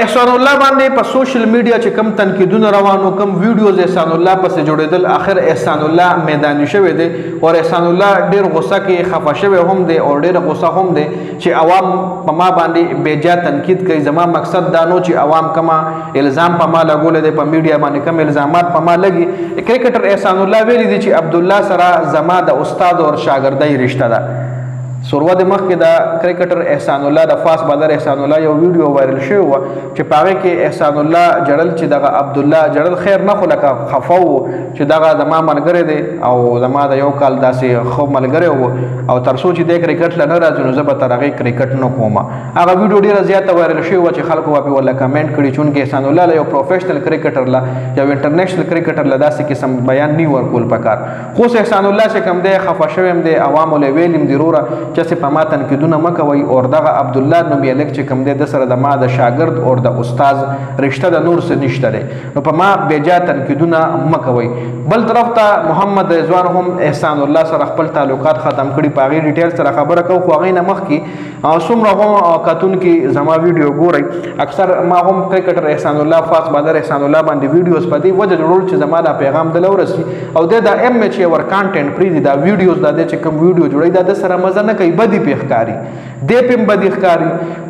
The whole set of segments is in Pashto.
احسان الله باندې په سوشل میډیا چې کم تنقیدونه روانو کم ویډیوز احسان الله پسې جوړېدل اخر احسان الله میداني شوی دی او احسان الله ډیر غوسه کې خفه شوی هم دی او ډیر غوسه هم دی چې عوام په ما باندې بیجا تنقید کوي. زما مقصد دا نو چې عوام کما الزام په ما لګول دی په میډیا باندې کم الزامات په ما لګي. کرکټر احسان الله ویلي دی چې عبد الله سره زما د استاد او شاګردای رشتہ ده. سوروا د مخ کې دا کرکټر احسان الله د فاست بالر احسان الله یو ویډیو وایرل شوی و چې پاره کې احسان الله جړل چې دغه عبد الله جړل خیر نه خو لکه خفاو چې دغه زما ملګری دی او زما د یو کال داسې خو ملګری و او تر څو چې د کرکټ لنه راځي نو زه به تر هغه کرکټ نه کوم. هغه ویډیو ډیره زیاته وایرل شوی و چې خلکو په ولا کمنټ کړي چون کې احسان الله یو پروفیشنل کرکټر لا یو انټرنیشنل کرکټر لا داسې قسم بیان نه ورکول پکار. خو احسان الله چې کم دی خفه شوی هم دی عوام له ویلم ضروره چې په ما تنقیدونه مکوي او دغه عبد الله نوم یې لیک چې کوم دی د سره د ما د شاګرد او د استاد رشتہ د نور څه نشته دی نو په ما بیجا تنقیدونه مکوي. بل طرف ته محمد رضوان هم احسان الله سره خپل تعلقات ختم کړي پاغي ډیټیل سره خبره کو خو غي نه مخ کی څومره هم کاتون کې زما ویډیو ګوري اکثر ما هم کرکټر احسان الله فاست بالر احسان الله باندې ویډیوز پدې وجه جوړول چې زما د پیغام د لورسي او د ام ایچ ور کانټینټ پری دا ویډیوز د چې کوم ویډیو جوړي د سره مزه نه کوي بدی پیخکاری دی پم بدی ښکاری.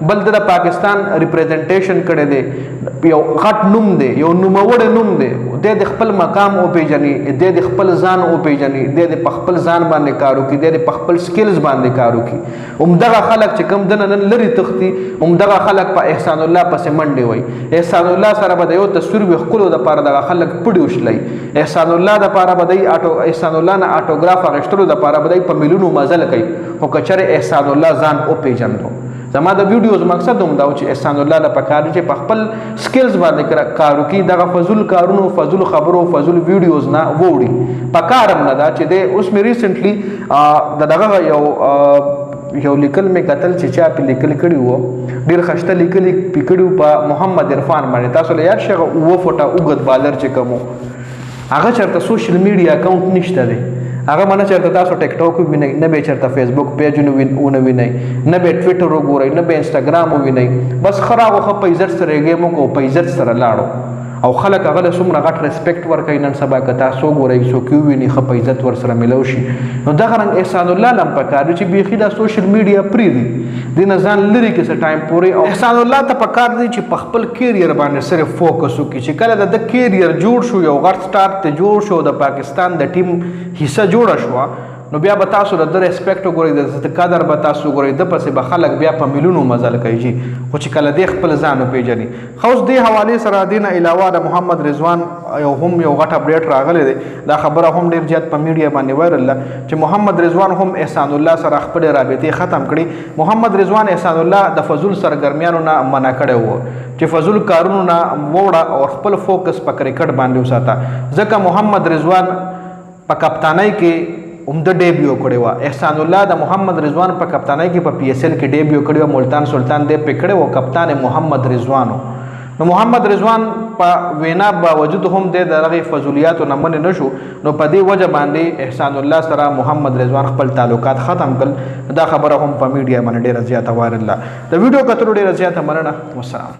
بل د پاکستان ریپرزنټیشن کړي دی یو غټ نوم دی یو نوموړ نوم دی د خپل مقام او پیژني د خپل ځان او پیژني د خپل ځان باندې کارو کی د خپل سکلز باندې کارو کی. همدغه خلک چې کم دنه لري تختی همدغه خلک په احسان الله پسې منډي وای. احسان الله سره به یو تصویر وکړو د پاره دغه خلک پډي وشلای. احسان الله د پاره به احسان الله نه اټوګراف اغشتلو د پاره به په ملیونو مزل کوي او کچره احسان الله ځان او پیژندو. زما د ویډیوز مقصد هم دا چې احسان الله له پکار چې په خپل سکلز باندې کارو کې دغه فضل کارونو فضل خبرو فضل ویډیوز نه ووري پکارم نه دا چې د اوس مې ریسنټلی دغه یو لیکل مې قتل چې چا په لیکل کړي وو ډیر خشته لیکل پکړو په محمد عرفان باندې. تاسو له یاد شغه و فوټه اوګد بالر چې کوم هغه چرته سوشل میډیا اکاونټ نشته دی هغه منه چرته تاسو ټیک ټاک وینئ نه به چرته فیسبوک پیجونه وینئ نه به ټویټر وګورئ نه به انسټاګرام وینئ بس خراغه خو په عزت سره گیم کو په عزت سره لاړو او خلک هغه سمره غټ ریسپیکټ ورکوي. نن سبا که تاسو ګورئ سو کیو ویني خو په عزت ور سره ملو شي نو دغه رنګ احسان الله لم پکار چې بیخي د سوشل میډیا پری دی د نزان لري کې څه ټایم پوري او احسان الله ته پکار دی چې په خپل کیریئر باندې صرف فوکس وکړي چې کله د کیریئر جوړ شو یو غټ سٹار ته جوړ شو د پاکستان د ټیم حصہ جوړ شو نو بیا به تاسو د ریسپیکټ وګورئ د قدر به تاسو وګورئ د پسې به خلک بیا په ملیونو مزل کوي خو چې کله د خپل ځان پیژني. خو دې حواله سره دینه علاوه د محمد رضوان یو غټ اپډیټ راغلی دی دا خبره هم ډیر زیات په میډیا باندې وایرل چې محمد رضوان هم احسان الله سره خپل رابطه ختم کړي. محمد رضوان احسان الله د فضل سرګرمیانو نه منع کړي وو چې فضل کارونو نه وړه او خپل فوکس په کرکټ باندې وساته ځکه محمد رضوان په کپتانۍ کې عمده ډیبیو کړی و. احسان الله د محمد رضوان په کپتانۍ کې په پی ایس ایل کې ډیبیو کړی و ملتان سلطان دی پکړی و کپتان محمد رضوانو. نو محمد رضوان په وینا باوجود هم د دغه فضولیاتو نه من نشو نو په دې وجه باندې احسان الله سره محمد رضوان خپل تعلقات ختم کړ. دا خبره هم په میډیا باندې ډیره زیاته وایرل ده. د ویډیو کتلو ډیره زیاته مننه. والسلام.